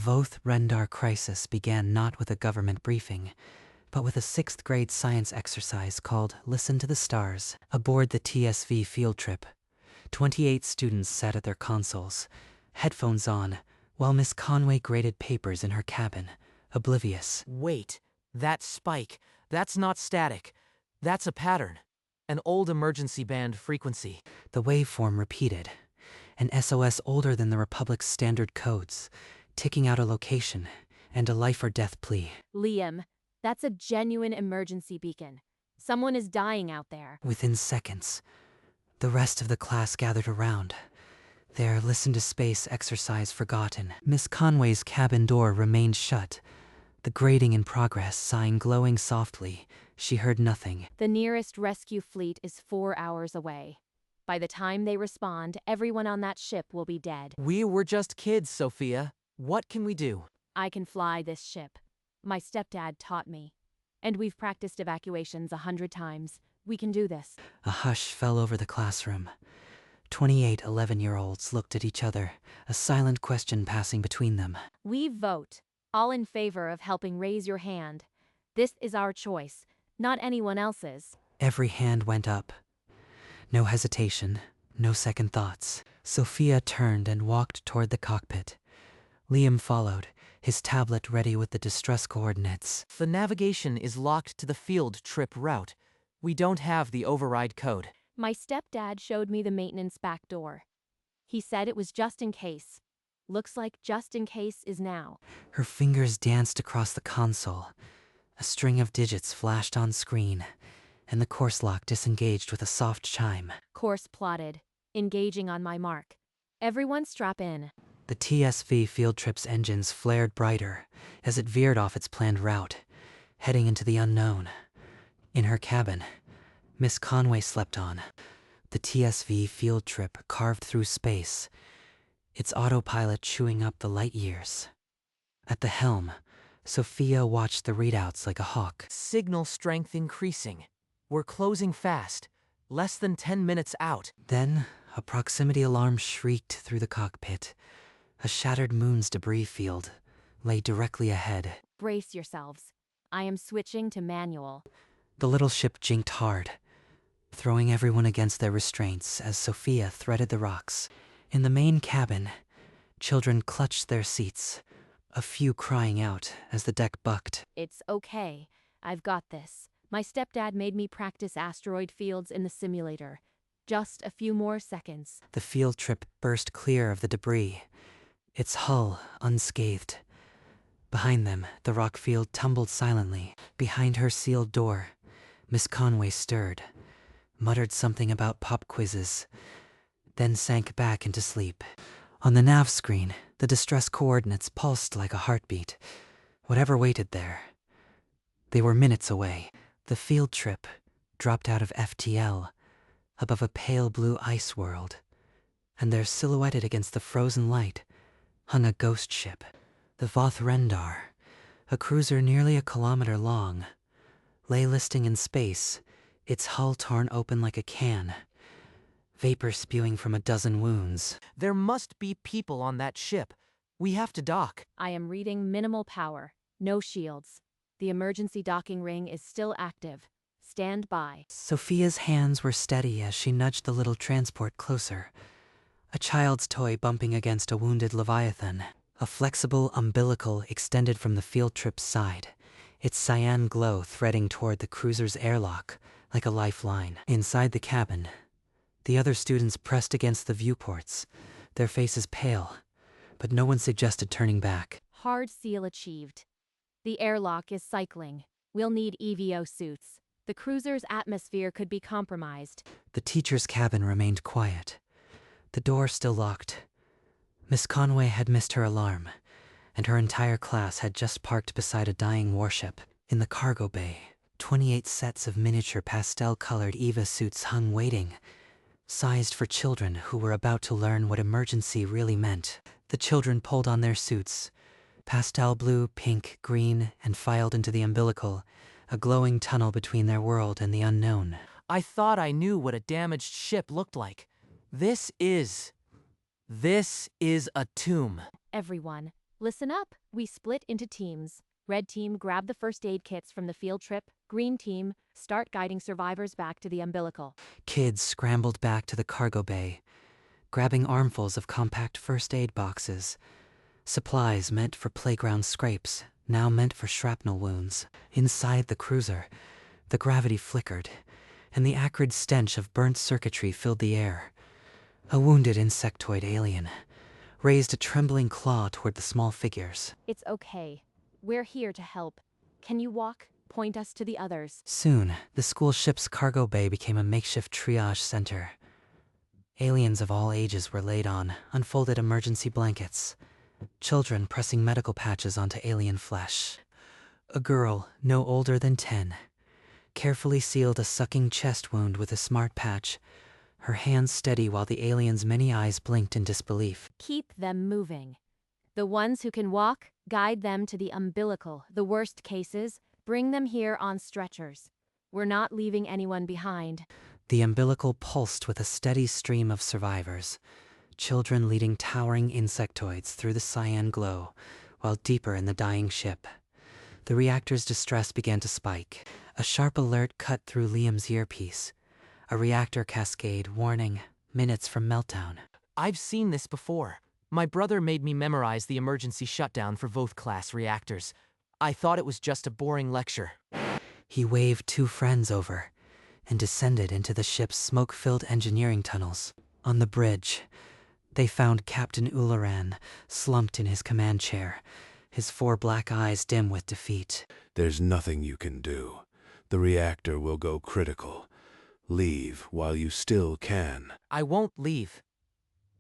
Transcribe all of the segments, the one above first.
Voth Rendar crisis began not with a government briefing, but with a 6th grade science exercise called Listen to the Stars. Aboard the TSV field trip, 28 students sat at their consoles, headphones on, while Miss Conway graded papers in her cabin, oblivious. Wait, that spike, that's not static. That's a pattern. An old emergency band frequency. The waveform repeated, an SOS older than the Republic's standard codes, ticking out a location and a life or death plea. Liam, that's a genuine emergency beacon. Someone is dying out there. Within seconds, the rest of the class gathered around, their listen to space exercise forgotten. Miss Conway's cabin door remained shut, the grating in progress, sign glowing softly. She heard nothing. The nearest rescue fleet is 4 hours away. By the time they respond, everyone on that ship will be dead. We were just kids, Sophia. What can we do? I can fly this ship. My stepdad taught me. And we've practiced evacuations 100 times. We can do this. A hush fell over the classroom. 28 11-year-olds looked at each other, a silent question passing between them. We vote. All in favor of helping, raise your hand. This is our choice, not anyone else's. Every hand went up. No hesitation, no second thoughts. Sophia turned and walked toward the cockpit. Liam followed, his tablet ready with the distress coordinates. The navigation is locked to the field trip route. We don't have the override code. My stepdad showed me the maintenance back door. He said it was just in case. Looks like just in case is now. Her fingers danced across the console. A string of digits flashed on screen, and the course lock disengaged with a soft chime. Course plotted. Engaging on my mark. Everyone strap in. The TSV field trip's engines flared brighter as it veered off its planned route, heading into the unknown. In her cabin, Miss Conway slept on. The TSV field trip carved through space, its autopilot chewing up the light years. At the helm, Sophia watched the readouts like a hawk. Signal strength increasing. We're closing fast. Less than 10 minutes out. Then, a proximity alarm shrieked through the cockpit. A shattered moon's debris field lay directly ahead. Brace yourselves. I am switching to manual. The little ship jinked hard, throwing everyone against their restraints as Sophia threaded the rocks. In the main cabin, children clutched their seats, a few crying out as the deck bucked. It's okay. I've got this. My stepdad made me practice asteroid fields in the simulator. Just a few more seconds. The field trip burst clear of the debris, its hull unscathed. Behind them, the rock field tumbled silently. Behind her sealed door, Miss Conway stirred, muttered something about pop quizzes, then sank back into sleep. On the nav screen, the distress coordinates pulsed like a heartbeat. Whatever waited there. They were minutes away. The field trip dropped out of FTL above a pale blue ice world, and there, silhouetted against the frozen light, hung a ghost ship. The Voth Rendar, a cruiser nearly a kilometer long, lay listing in space, its hull torn open like a can, vapor spewing from a dozen wounds. There must be people on that ship. We have to dock. I am reading minimal power. No shields. The emergency docking ring is still active. Stand by. Sophia's hands were steady as she nudged the little transport closer, a child's toy bumping against a wounded leviathan. A flexible umbilical extended from the field trip's side, its cyan glow threading toward the cruiser's airlock like a lifeline. Inside the cabin, the other students pressed against the viewports, their faces pale, but no one suggested turning back. Hard seal achieved. The airlock is cycling. We'll need EVO suits. The cruiser's atmosphere could be compromised. The teacher's cabin remained quiet, the door still locked. Miss Conway had missed her alarm, and her entire class had just parked beside a dying warship. In the cargo bay, 28 sets of miniature pastel-colored EVA suits hung waiting, sized for children who were about to learn what emergency really meant. The children pulled on their suits, pastel blue, pink, green, and filed into the umbilical, a glowing tunnel between their world and the unknown. I thought I knew what a damaged ship looked like. This is a tomb. Everyone, Listen up. We split into teams. Red team, grab the first aid kits from the field trip. Green team, start guiding survivors back to the umbilical. Kids scrambled back to the cargo bay, grabbing armfuls of compact first aid boxes. Supplies meant for playground scrapes, now meant for shrapnel wounds. Inside the cruiser, the gravity flickered, and the acrid stench of burnt circuitry filled the air. A wounded insectoid alien raised a trembling claw toward the small figures. It's okay. We're here to help. Can you walk? Point us to the others. Soon, the school ship's cargo bay became a makeshift triage center. Aliens of all ages were laid on unfolded emergency blankets, children pressing medical patches onto alien flesh. A girl, no older than 10, carefully sealed a sucking chest wound with a smart patch, her hands steady while the alien's many eyes blinked in disbelief. Keep them moving. The ones who can walk, guide them to the umbilical. The worst cases, bring them here on stretchers. We're not leaving anyone behind. The umbilical pulsed with a steady stream of survivors, children leading towering insectoids through the cyan glow, while deeper in the dying ship, the reactor's distress began to spike. A sharp alert cut through Liam's earpiece. A reactor cascade warning, minutes from meltdown. I've seen this before. My brother made me memorize the emergency shutdown for both class reactors. I thought it was just a boring lecture. He waved 2 friends over and descended into the ship's smoke-filled engineering tunnels. On the bridge, they found Captain Ularan slumped in his command chair, his 4 black eyes dim with defeat. There's nothing you can do. The reactor will go critical. Leave while you still can. I won't leave.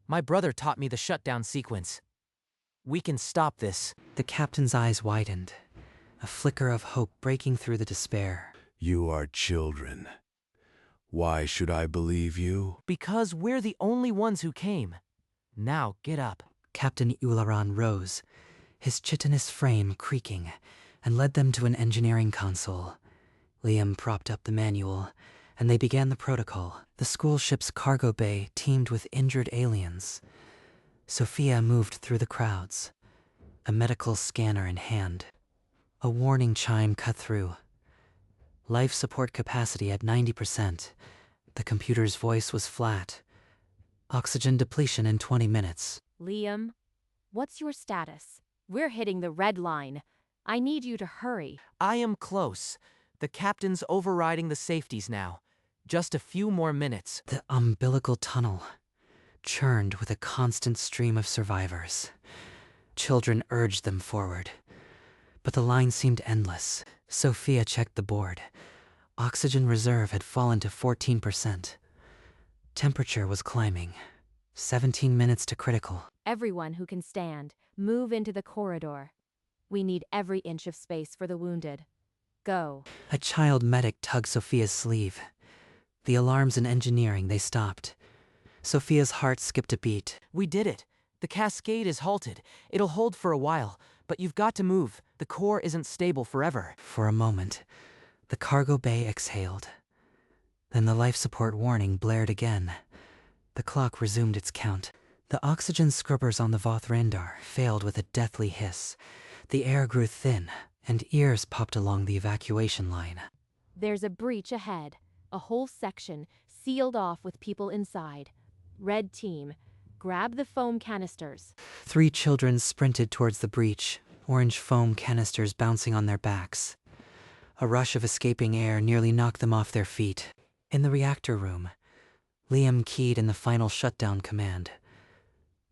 My brother taught me the shutdown sequence. We can stop this. The captain's eyes widened, a flicker of hope breaking through the despair. You are children. Why should I believe you? Because we're the only ones who came. Now get up. Captain Ularan rose, his chitinous frame creaking, and led them to an engineering console. Liam propped up the manual, and they began the protocol. The school ship's cargo bay teemed with injured aliens. Sophia moved through the crowds, a medical scanner in hand. A warning chime cut through. Life support capacity at 90%. The computer's voice was flat. Oxygen depletion in 20 minutes. Liam, what's your status? We're hitting the red line. I need you to hurry. I am close. The captain's overriding the safeties now. Just a few more minutes. The umbilical tunnel churned with a constant stream of survivors. Children urged them forward, but the line seemed endless. Sophia checked the board. Oxygen reserve had fallen to 14%. Temperature was climbing. 17 minutes to critical. Everyone who can stand, move into the corridor. We need every inch of space for the wounded. Go. A child medic tugged Sophia's sleeve. The alarms in engineering, they stopped. Sophia's heart skipped a beat. We did it. The cascade is halted. It'll hold for a while, but you've got to move. The core isn't stable forever. For a moment, the cargo bay exhaled. Then the life support warning blared again. The clock resumed its count. The oxygen scrubbers on the Vothrandar failed with a deathly hiss. The air grew thin, and ears popped along the evacuation line. There's a breach ahead. A whole section, sealed off with people inside. Red team, grab the foam canisters. 3 children sprinted towards the breach, orange foam canisters bouncing on their backs. A rush of escaping air nearly knocked them off their feet. In the reactor room, Liam keyed in the final shutdown command.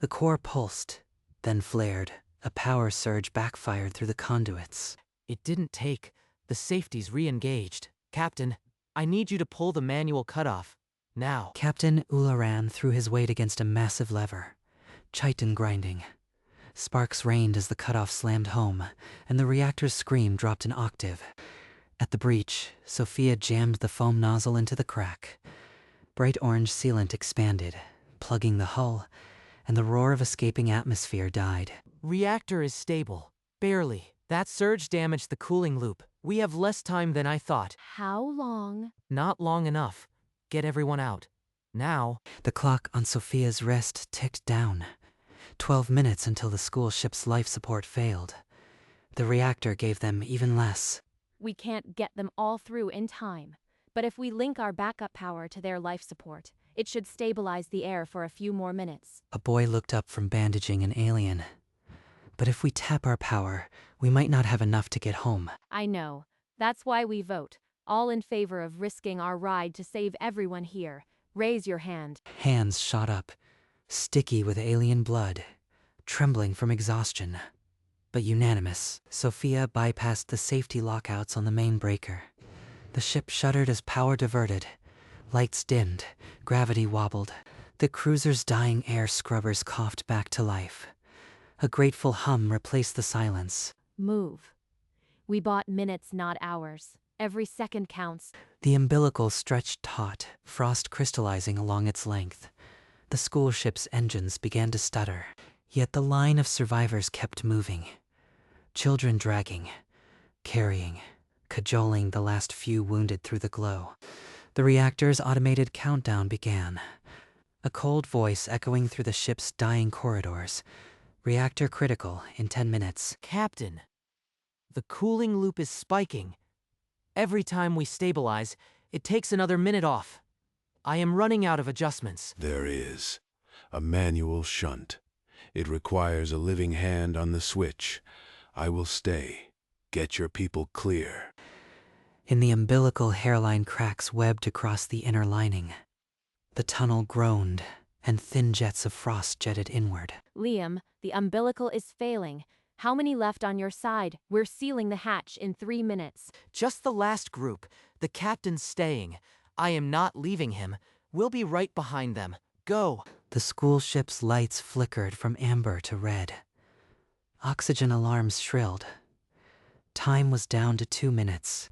The core pulsed, then flared. A power surge backfired through the conduits. It didn't take. The safeties re-engaged. Captain, I need you to pull the manual cutoff. Now. Captain Ularan threw his weight against a massive lever, chitin grinding. Sparks rained as the cutoff slammed home, and the reactor's scream dropped an octave. At the breach, Sophia jammed the foam nozzle into the crack. Bright orange sealant expanded, plugging the hull, and the roar of escaping atmosphere died. Reactor is stable. Barely. That surge damaged the cooling loop. We have less time than I thought. How long? Not long enough. Get everyone out. Now. The clock on Sophia's wrist ticked down. 12 minutes until the school ship's life support failed. The reactor gave them even less. We can't get them all through in time. But if we link our backup power to their life support, it should stabilize the air for a few more minutes. A boy looked up from bandaging an alien. But if we tap our power, we might not have enough to get home. I know. That's why we vote. All in favor of risking our ride to save everyone here. Raise your hand. Hands shot up, sticky with alien blood, trembling from exhaustion. But unanimous, Sophia bypassed the safety lockouts on the main breaker. The ship shuddered as power diverted. Lights dimmed, gravity wobbled. The cruiser's dying air scrubbers coughed back to life. A grateful hum replaced the silence. Move. We bought minutes, not hours. Every second counts. The umbilical stretched taut, frost crystallizing along its length. The school ship's engines began to stutter. Yet the line of survivors kept moving. Children dragging, carrying, cajoling the last few wounded through the glow. The reactor's automated countdown began. A cold voice echoing through the ship's dying corridors. Reactor critical in 10 minutes. Captain, the cooling loop is spiking. Every time we stabilize, it takes another minute off. I am running out of adjustments. There is a manual shunt. It requires a living hand on the switch. I will stay. Get your people clear. In the umbilical, hairline cracks webbed across the inner lining. The tunnel groaned, and thin jets of frost jetted inward. Liam, the umbilical is failing. How many left on your side? We're sealing the hatch in 3 minutes. Just the last group. The captain's staying. I am not leaving him. We'll be right behind them. Go. The school ship's lights flickered from amber to red. Oxygen alarms shrilled. Time was down to 2 minutes.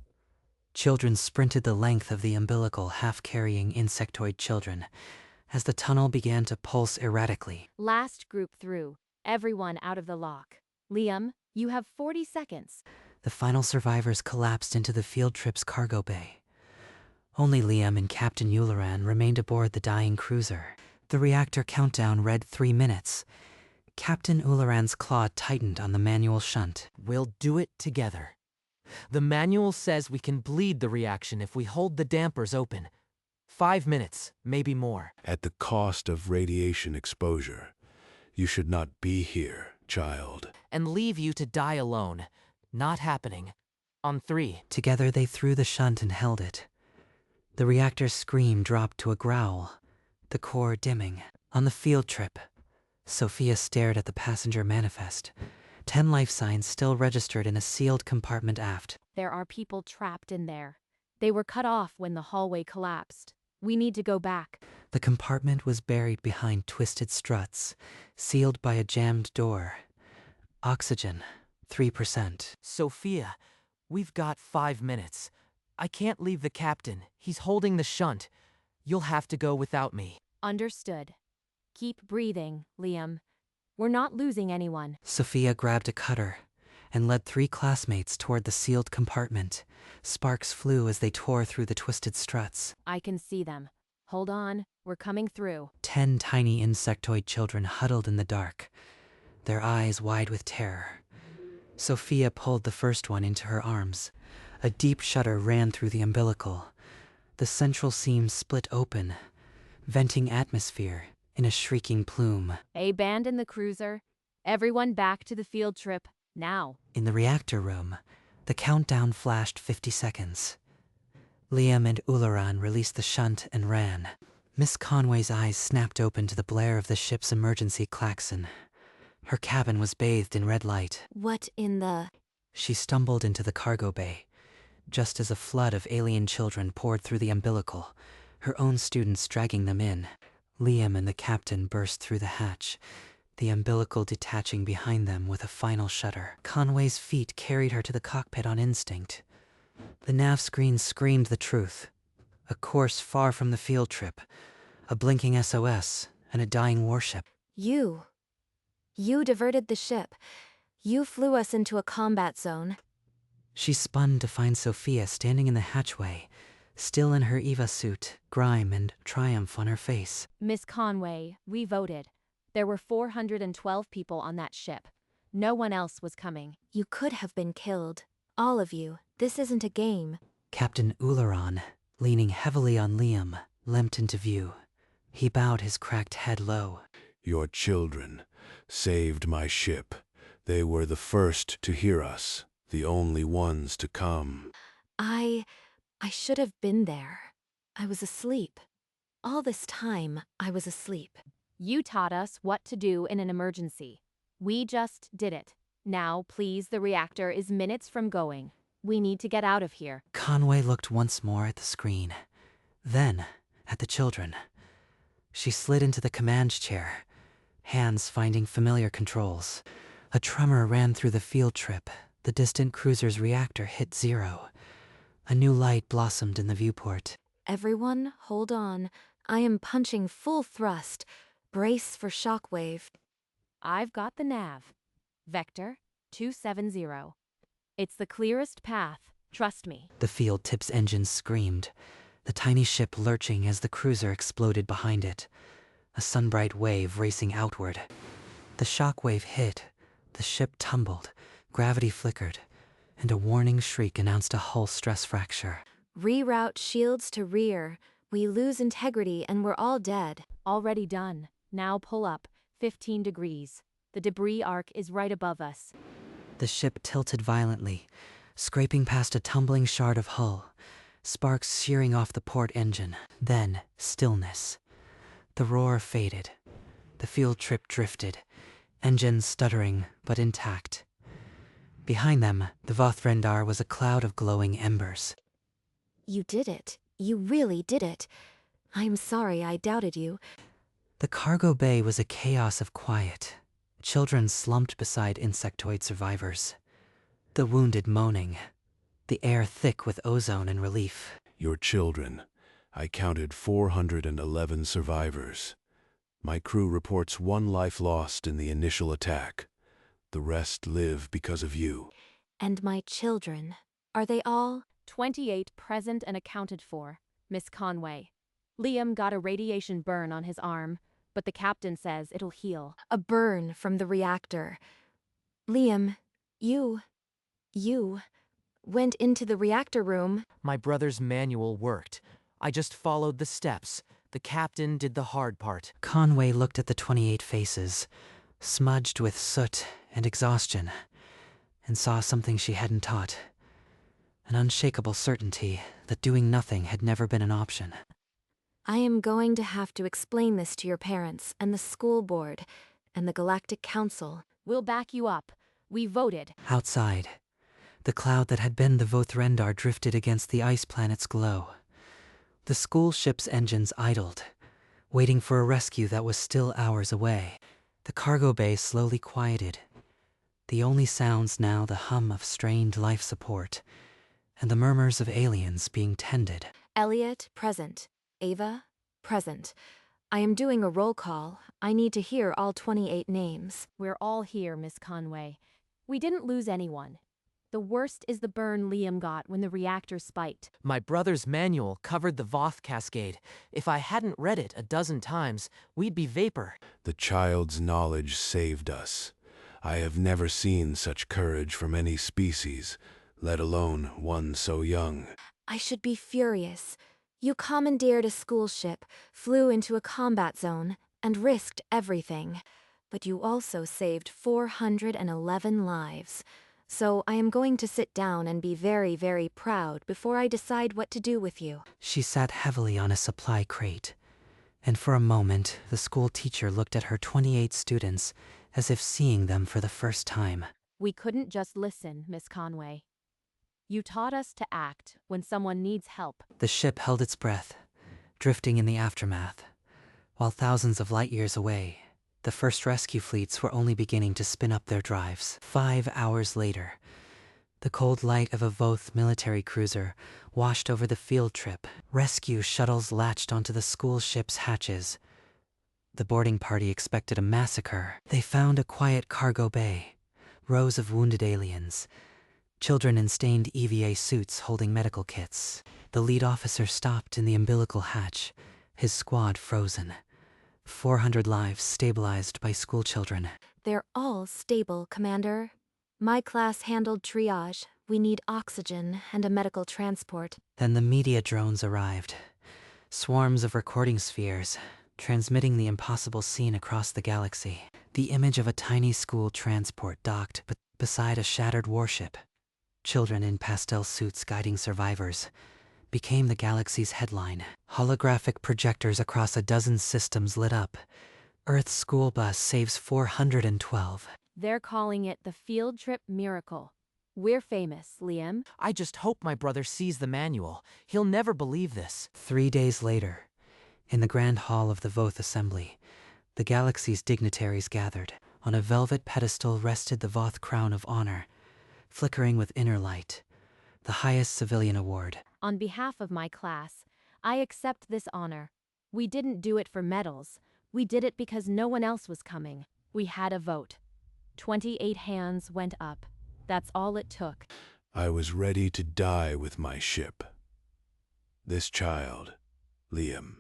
Children sprinted the length of the umbilical, half-carrying insectoid children, as the tunnel began to pulse erratically. Last group through. Everyone out of the lock. Liam, you have 40 seconds. The final survivors collapsed into the field trip's cargo bay. Only Liam and Captain Uleran remained aboard the dying cruiser. The reactor countdown read 3 minutes. Captain Uleran's claw tightened on the manual shunt. We'll do it together. The manual says we can bleed the reaction if we hold the dampers open. 5 minutes, maybe more. At the cost of radiation exposure. You should not be here, child. And leave you to die alone. Not happening. On 3. Together they threw the shunt and held it. The reactor's scream dropped to a growl, the core dimming. On the field trip, Sophia stared at the passenger manifest. 10 life signs still registered in a sealed compartment aft. There are people trapped in there. They were cut off when the hallway collapsed. We need to go back. The compartment was buried behind twisted struts, sealed by a jammed door. Oxygen, 3%. Sophia, we've got 5 minutes. I can't leave the captain. He's holding the shunt. You'll have to go without me. Understood. Keep breathing, Liam. We're not losing anyone. Sophia grabbed a cutter and led 3 classmates toward the sealed compartment. Sparks flew as they tore through the twisted struts. I can see them. Hold on, we're coming through. 10 tiny insectoid children huddled in the dark, their eyes wide with terror. Sophia pulled the first one into her arms. A deep shudder ran through the umbilical. The central seam split open, venting atmosphere in a shrieking plume. Abandon the cruiser. Everyone back to the field trip, now. In the reactor room, the countdown flashed 50 seconds. Liam and Uleran released the shunt and ran. Miss Conway's eyes snapped open to the blare of the ship's emergency klaxon. Her cabin was bathed in red light. What in the... She stumbled into the cargo bay, just as a flood of alien children poured through the umbilical, her own students dragging them in. Liam and the captain burst through the hatch, the umbilical detaching behind them with a final shudder. Conway's feet carried her to the cockpit on instinct. The nav screen screamed the truth. A course far from the field trip, a blinking SOS, and a dying warship. You diverted the ship. You flew us into a combat zone. She spun to find Sophia standing in the hatchway, still in her Eva suit, grime and triumph on her face. Miss Conway, we voted. There were 412 people on that ship. No one else was coming. You could have been killed. All of you. This isn't a game. Captain Uleron, leaning heavily on Liam, limped into view. He bowed his cracked head low. Your children saved my ship. They were the first to hear us, the only ones to come. I should have been there. I was asleep. All this time, I was asleep. You taught us what to do in an emergency. We just did it. Now, please, the reactor is minutes from going. We need to get out of here. Conway looked once more at the screen, then at the children. She slid into the command chair, hands finding familiar controls. A tremor ran through the field trip. The distant cruiser's reactor hit zero. A new light blossomed in the viewport. Everyone, hold on. I am punching full thrust. Brace for shockwave. I've got the nav. Vector 270. It's the clearest path. Trust me. The field tip's engines screamed, the tiny ship lurching as the cruiser exploded behind it, a sunbright wave racing outward. The shockwave hit, the ship tumbled, gravity flickered, and a warning shriek announced a hull stress fracture. Reroute shields to rear. We lose integrity and we're all dead. Already done. Now pull up. 15 degrees. The debris arc is right above us. The ship tilted violently, scraping past a tumbling shard of hull, sparks shearing off the port engine. Then, stillness. The roar faded. The field trip drifted, engines stuttering but intact. Behind them, the Vothrendar was a cloud of glowing embers. You did it. You really did it. I'm sorry I doubted you. The cargo bay was a chaos of quiet. Children slumped beside insectoid survivors. The wounded moaning. The air thick with ozone and relief. Your children. I counted 411 survivors. My crew reports 1 life lost in the initial attack. The rest live because of you. And my children. Are they all? 28 present and accounted for, Miss Conway. Liam got a radiation burn on his arm, but the captain says it'll heal. A burn from the reactor. Liam, you went into the reactor room. My brother's manual worked. I just followed the steps. The captain did the hard part. Conway looked at the 28 faces, smudged with soot and exhaustion, and saw something she hadn't taught. An unshakable certainty that doing nothing had never been an option. I am going to have to explain this to your parents and the school board and the Galactic Council. We'll back you up. We voted. Outside, the cloud that had been the Vothrendar drifted against the ice planet's glow. The school ship's engines idled, waiting for a rescue that was still hours away. The cargo bay slowly quieted. The only sounds now the hum of strained life support and the murmurs of aliens being tended. Elliot, present. Ava, present. I am doing a roll call. I need to hear all 28 names. We're all here, Miss Conway. We didn't lose anyone. The worst is the burn Liam got when the reactor spiked. My brother's manual covered the Voth cascade. If I hadn't read it a dozen times, we'd be vapor. The child's knowledge saved us. I have never seen such courage from any species, let alone one so young. I should be furious. You commandeered a school ship, flew into a combat zone, and risked everything. But you also saved 411 lives. So I am going to sit down and be very, very proud before I decide what to do with you. She sat heavily on a supply crate, and for a moment the school teacher looked at her 28 students as if seeing them for the first time. We couldn't just listen, Miss Conway. You taught us to act when someone needs help. The ship held its breath, drifting in the aftermath, while thousands of light years away, the first rescue fleets were only beginning to spin up their drives. 5 hours later, the cold light of a Voth military cruiser washed over the field trip. Rescue shuttles latched onto the school ship's hatches. The boarding party expected a massacre. They found a quiet cargo bay, rows of wounded aliens, children in stained EVA suits holding medical kits. The lead officer stopped in the umbilical hatch, his squad frozen. 400 lives stabilized by schoolchildren. They're all stable, Commander. My class handled triage. We need oxygen and a medical transport. Then the media drones arrived. Swarms of recording spheres, transmitting the impossible scene across the galaxy. The image of a tiny school transport docked beside a shattered warship. Children in pastel suits guiding survivors became the galaxy's headline. Holographic projectors across a dozen systems lit up. Earth's school bus saves 412. They're calling it the field trip miracle. We're famous, Liam. I just hope my brother sees the manual. He'll never believe this. 3 days later, in the grand hall of the Voth Assembly, the galaxy's dignitaries gathered. On a velvet pedestal rested the Voth Crown of Honor, flickering with inner light, the highest civilian award. On behalf of my class, I accept this honor. We didn't do it for medals. We did it because no one else was coming. We had a vote. 28 hands went up. That's all it took. I was ready to die with my ship. This child, Liam,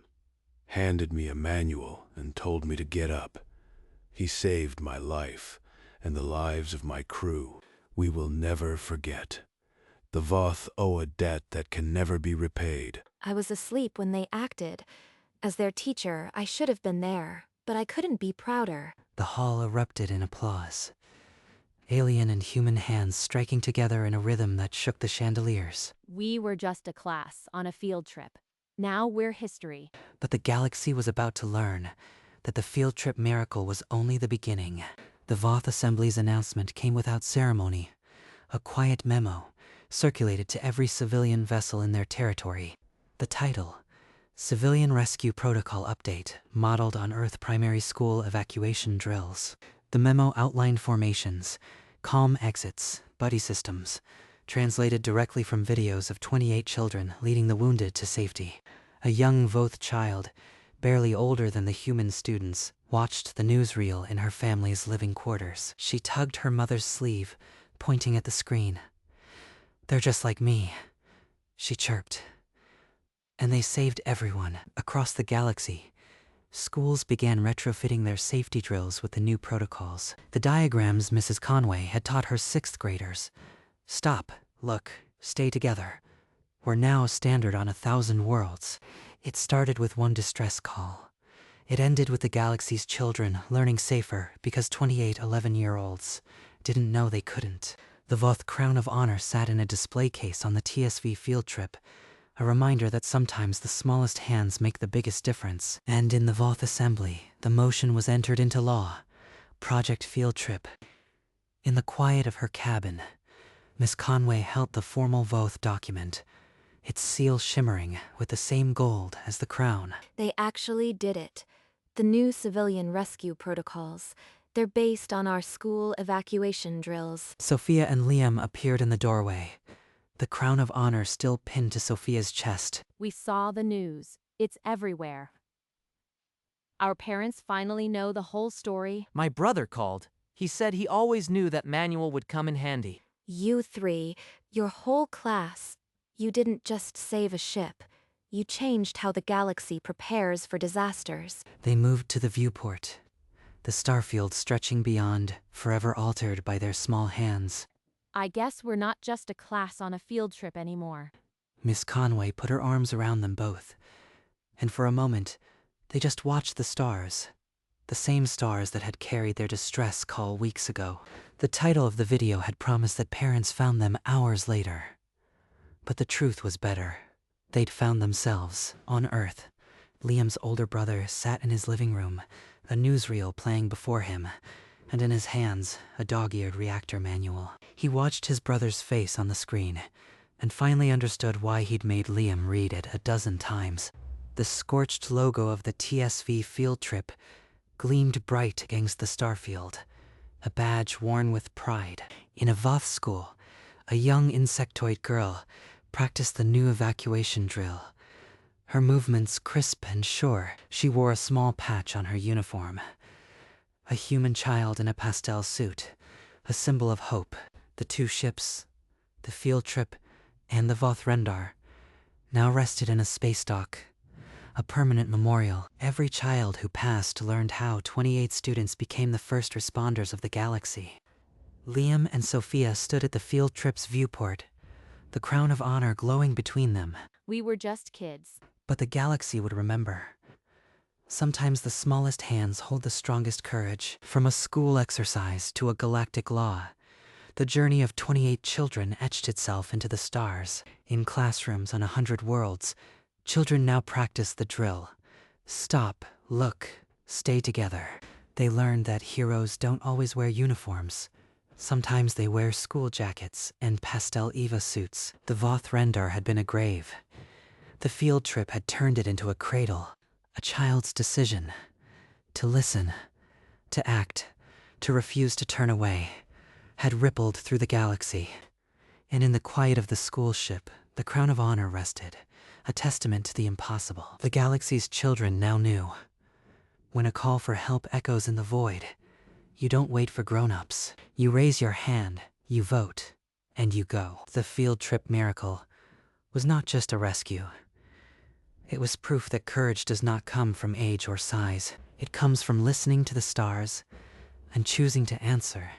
handed me a manual and told me to get up. He saved my life and the lives of my crew. We will never forget. The Voth owe a debt that can never be repaid. I was asleep when they acted. As their teacher, I should have been there, but I couldn't be prouder. The hall erupted in applause. Alien and human hands striking together in a rhythm that shook the chandeliers. We were just a class on a field trip. Now we're history. But the galaxy was about to learn that the field trip miracle was only the beginning. The Voth Assembly's announcement came without ceremony. A quiet memo circulated to every civilian vessel in their territory. The title, Civilian Rescue Protocol Update, modeled on Earth Primary School Evacuation Drills. The memo outlined formations, calm exits, buddy systems, translated directly from videos of 28 children leading the wounded to safety. A young Voth child, barely older than the human students, watched the newsreel in her family's living quarters. She tugged her mother's sleeve, pointing at the screen. "They're just like me," she chirped. And they saved everyone across the galaxy. Schools began retrofitting their safety drills with the new protocols. The diagrams Mrs. Conway had taught her 6th graders. Stop, look, stay together, were now standard on 1,000 worlds. It started with one distress call. It ended with the galaxy's children learning safer because 28 11-year-olds didn't know they couldn't. The Voth Crown of Honor sat in a display case on the TSV field trip, a reminder that sometimes the smallest hands make the biggest difference. And in the Voth Assembly, the motion was entered into law. Project Field Trip. In the quiet of her cabin, Miss Conway held the formal Voth document, its seal shimmering with the same gold as the crown. They actually did it. The new civilian rescue protocols. They're based on our school evacuation drills. Sophia and Liam appeared in the doorway, the crown of honor still pinned to Sophia's chest. We saw the news. It's everywhere. Our parents finally know the whole story. My brother called. He said he always knew that manual would come in handy. You three, your whole class, you didn't just save a ship. You changed how the galaxy prepares for disasters. They moved to the viewport, the starfield stretching beyond, forever altered by their small hands. I guess we're not just a class on a field trip anymore. Miss Conway put her arms around them both, and for a moment, they just watched the stars. The same stars that had carried their distress call weeks ago. The title of the video had promised that parents found them hours later. But the truth was better. They'd found themselves, on Earth. Liam's older brother sat in his living room, a newsreel playing before him, and in his hands, a dog-eared reactor manual. He watched his brother's face on the screen, and finally understood why he'd made Liam read it a dozen times. The scorched logo of the TSV field trip gleamed bright against the starfield, a badge worn with pride. In a Voth school, a young insectoid girl practiced the new evacuation drill. Her movements crisp and sure. She wore a small patch on her uniform. A human child in a pastel suit, a symbol of hope. The two ships, the field trip and the Voth Rendar, now rested in a space dock, a permanent memorial. Every child who passed learned how 28 students became the first responders of the galaxy. Liam and Sophia stood at the field trip's viewport, the crown of honor glowing between them. We were just kids. But the galaxy would remember. Sometimes the smallest hands hold the strongest courage. From a school exercise to a galactic law, the journey of 28 children etched itself into the stars. In classrooms on 100 worlds, children now practice the drill. Stop, look, stay together. They learned that heroes don't always wear uniforms. Sometimes they wear school jackets and pastel Eva suits. The Voth Rendar had been a grave. The field trip had turned it into a cradle. A child's decision. To listen, to act, to refuse to turn away, had rippled through the galaxy. And in the quiet of the school ship, the crown of honor rested, a testament to the impossible. The galaxy's children now knew. When a call for help echoes in the void, you don't wait for grown-ups. You raise your hand, you vote, and you go. The field trip miracle was not just a rescue. It was proof that courage does not come from age or size. It comes from listening to the stars and choosing to answer.